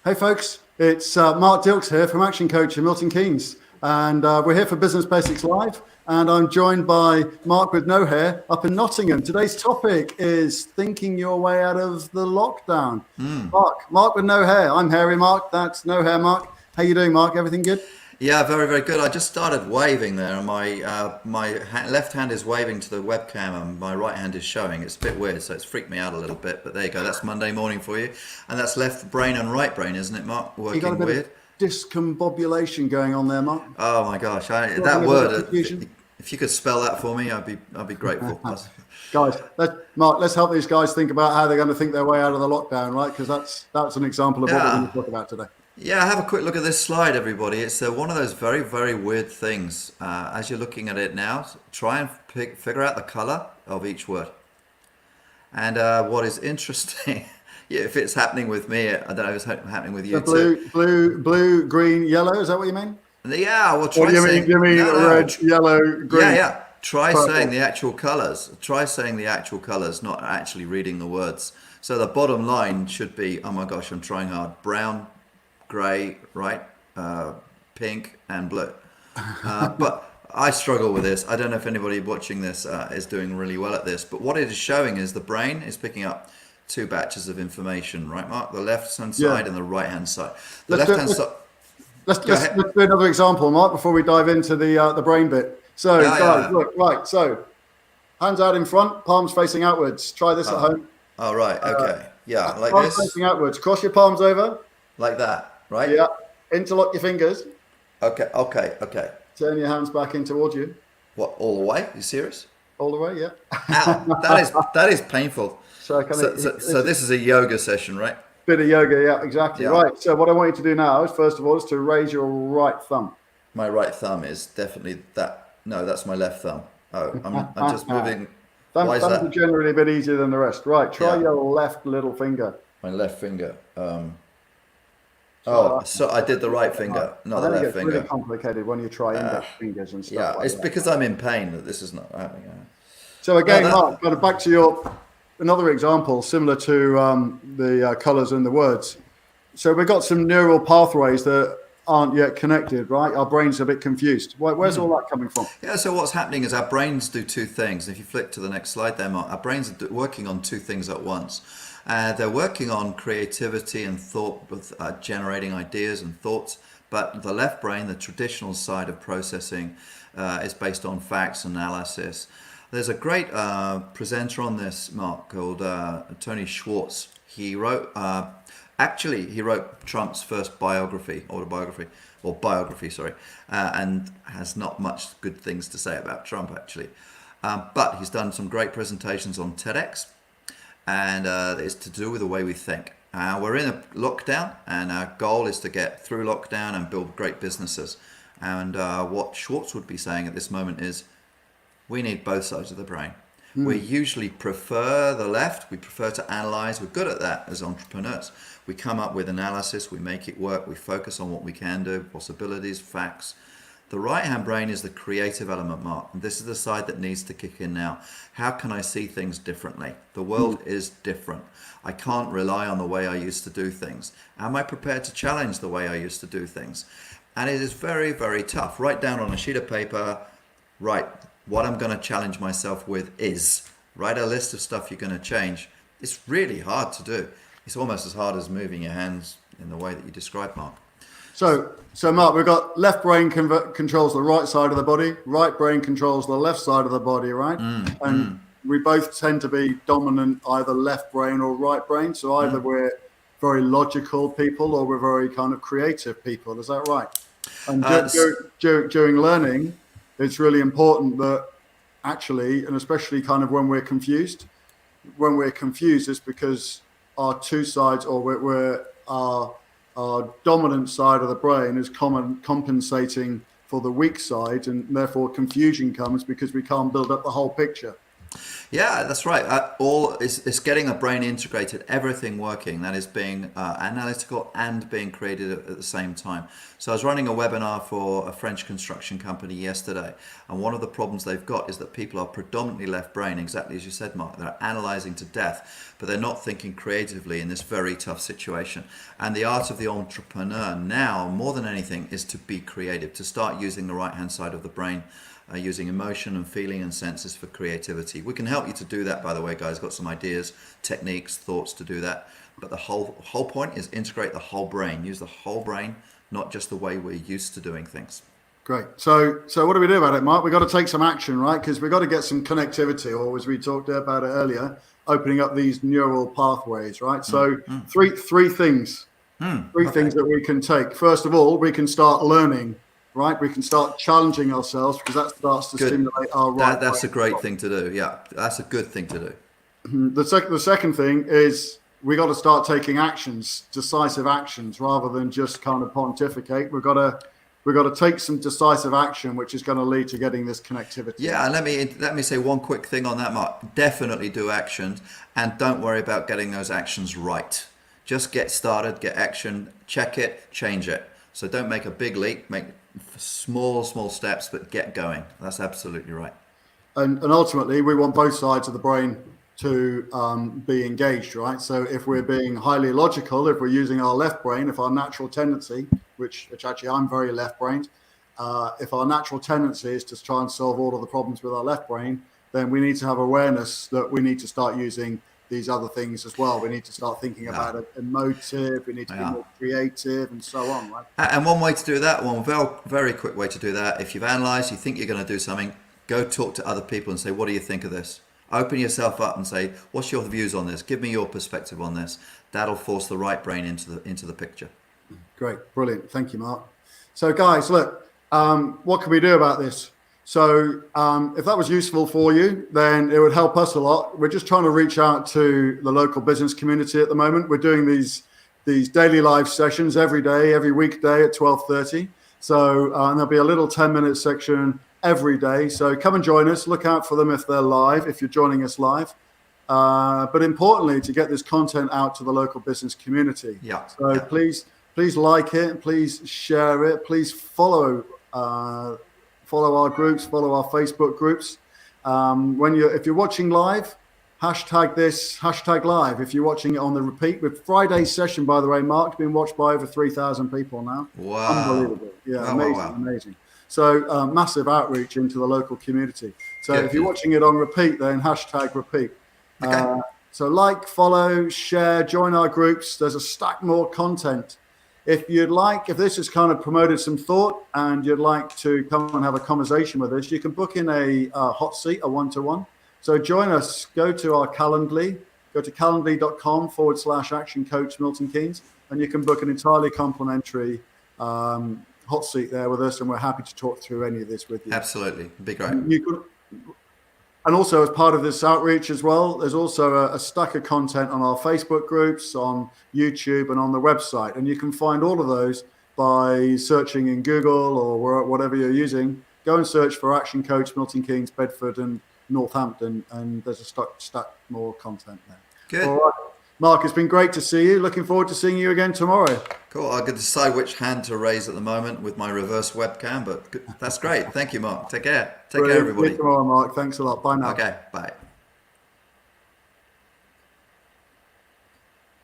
Hey folks, it's Mark Dilks here from Action Coach in Milton Keynes, and we're here for Business Basics Live, and I'm joined by Mark with no hair up in Nottingham. Today's topic is thinking your way out of the lockdown. Mark with no hair. I'm hairy Mark, that's no hair Mark. How you doing, Mark? Everything good? Yeah, very, very good. I just started waving there, and my left hand is waving to the webcam, and my right hand is showing. It's a bit weird, so it's freaked me out a little bit. But there you go. That's Monday morning for you, and that's left brain and right brain, isn't it, Mark? You got a Working bit weird. of discombobulation going on there, Mark. Oh my gosh, that Got a bit of word. confusion? If you could spell that for me, I'd be grateful. Guys, Mark, let's help these guys think about how they're going to think their way out of the lockdown, right? Because that's an example of what we're going to talk about today. Yeah, have a quick look at this slide, everybody. It's one of those very, very weird things. As you're looking at it now, try and figure out the color of each word. And what is interesting, yeah, if it's happening with me, I don't know if it's happening with you too. Blue, green, yellow. Is that what you mean? Yeah, well, Or try you saying. mean No. red, yellow, green? Yeah. Try Purple. saying the actual colors. Try saying the actual colors, not actually reading the words. So the bottom line should be, oh my gosh, I'm trying hard. Brown, grey, right? Pink and blue. But I struggle with this. I don't know if anybody watching this is doing really well at this. But what it is showing is the brain is picking up two batches of information, right, Mark? The left-hand side and the right-hand side. The left-hand side. Let's do another example, Mark, before we dive into the brain bit. So, guys, look, right. So, hands out in front, palms facing outwards. Try this at home. Oh, right. Okay. Yeah, like Palms this. facing outwards. Cross your palms over. Like that, right? Yeah. Interlock your fingers. Okay. Turn your hands back in towards you. What, all the way? You serious? All the way, yeah. Ow, that is painful. So This is a yoga session, right? bit of yoga, yeah, exactly. Yeah. Right. So what I want you to do now is, first of all, is to raise your right thumb. My right thumb is definitely that. No, that's my left thumb. Oh, I'm just moving. Why is Thumbs are that? generally a bit easier than the rest. Right. Try Yeah. your left little finger. My left finger. So I did the right finger, not the I think left it's finger. really complicated when you try index fingers and stuff Yeah, like it's that. because I'm in pain that this is not happening. So again, No, Mark, but back to another example similar to the colours and the words. So we've got some neural pathways that aren't yet connected, right? Our brain's a bit confused. Where's all that coming from? Yeah, so what's happening is our brains do two things. If you flick to the next slide there, Mark, our brains are working on two things at once. They're working on creativity and thought, with generating ideas and thoughts. But the left brain, the traditional side of processing, is based on facts analysis. There's a great presenter on this, Mark, called Tony Schwartz. He wrote Trump's first autobiography, and has not much good things to say about Trump, actually. But he's done some great presentations on TEDx, and it's to do with the way we think. We're in a lockdown, and our goal is to get through lockdown and build great businesses. And what Schwartz would be saying at this moment is, we need both sides of the brain. We usually prefer the left. We prefer to analyze. We're good at that as entrepreneurs. We come up with analysis. We make it work. We focus on what we can do, possibilities, facts. The right-hand brain is the creative element, Mark. And this is the side that needs to kick in now. How can I see things differently? The world is different. I can't rely on the way I used to do things. Am I prepared to challenge the way I used to do things? And it is very, very tough. Write down on a sheet of paper, right, what I'm going to challenge myself with is. Write a list of stuff you're going to change. It's really hard to do. It's almost as hard as moving your hands in the way that you described, Mark. So Mark, we've got left brain controls the right side of the body, right brain controls the left side of the body, right? And we both tend to be dominant either left brain or right brain. So either we're very logical people or we're very kind of creative people. Is that right? And during learning, it's really important that actually, and especially kind of when we're confused, it's because our two sides, or our dominant side of the brain is compensating for the weak side, and therefore confusion comes because we can't build up the whole picture. Yeah, that's right. It's getting the brain integrated, everything working. That is being analytical and being created at the same time. So I was running a webinar for a French construction company yesterday, and one of the problems they've got is that people are predominantly left brain, exactly as you said, Mark. They're analyzing to death, but they're not thinking creatively in this very tough situation. And the art of the entrepreneur now, more than anything, is to be creative, to start using the right-hand side of the brain, using emotion and feeling and senses for creativity. We can help you to do that, by the way, guys. Got some ideas, techniques, thoughts to do that. But the whole point is integrate the whole brain. Use the whole brain, not just the way we're used to doing things. Great. So what do we do about it, Mark? We've got to take some action, right? Because we've got to get some connectivity, or as we talked about it earlier, opening up these neural pathways, right? So three things. Three things that we can take. First of all, we can start learning. Right, we can start challenging ourselves because that starts to stimulate our right. That's a great thing to do. Yeah, that's a good thing to do. The second thing is we got to start taking actions, decisive actions, rather than just kind of pontificate. We've got to take some decisive action, which is going to lead to getting this connectivity. Yeah, and let me say one quick thing on that, Mark. Definitely do actions, and don't worry about getting those actions right. Just get started, get action, check it, change it. So don't make a big leap. Make small steps, but get going. That's absolutely right. And ultimately, we want both sides of the brain to be engaged, right? So if we're being highly logical, if we're using our left brain, if our natural tendency, which actually I'm very left-brained, if our natural tendency is to try and solve all of the problems with our left brain, then we need to have awareness that we need to start using these other things as well. We need to start thinking about it emotive. We need to be more creative and so on, right? And one way to do that, one very quick way to do that, if you've analyzed, you think you're going to do something, go talk to other people and say, what do you think of this? Open yourself up and say, what's your views on this? Give me your perspective on this. That'll force the right brain into the picture. Great. Brilliant. Thank you, Mark. So guys, look, what can we do about this? So if that was useful for you, then it would help us a lot. We're just trying to reach out to the local business community at the moment. We're doing these daily live sessions every day, every weekday at 12:30. So and there'll be a little 10-minute section every day. So come and join us. Look out for them if they're live, if you're joining us live. But importantly, to get this content out to the local business community. Yeah. So please like it. Please share it. Please follow our groups, follow our Facebook groups. If you're watching live, hashtag live. If you're watching it on the repeat, with Friday's session, by the way, Mark, been watched by over 3,000 people now. Wow. Unbelievable. Yeah, wow. Amazing. So massive outreach into the local community. So Good. If you're watching it on repeat, then hashtag repeat. Okay. So like, follow, share, join our groups. There's a stack more content. If this has kind of promoted some thought and you'd like to come and have a conversation with us, you can book in a hot seat, a one-to-one. So join us, go to our Calendly, go to calendly.com/action coach Milton Keynes, and you can book an entirely complimentary hot seat there with us, and we're happy to talk through any of this with you. Absolutely. Be great. And also, as part of this outreach as well, there's also a stack of content on our Facebook groups, on YouTube, and on the website. And you can find all of those by searching in Google or whatever you're using. Go and search for Action Coach Milton Keynes, Bedford, and Northampton, and there's a stack more content there. Good. All right. Mark, it's been great to see you. Looking forward to seeing you again tomorrow. Cool. I could decide which hand to raise at the moment with my reverse webcam, but that's great. Thank you, Mark. Take care. Take care, everybody. See you tomorrow, Mark. Thanks a lot. Bye now. Okay. Bye.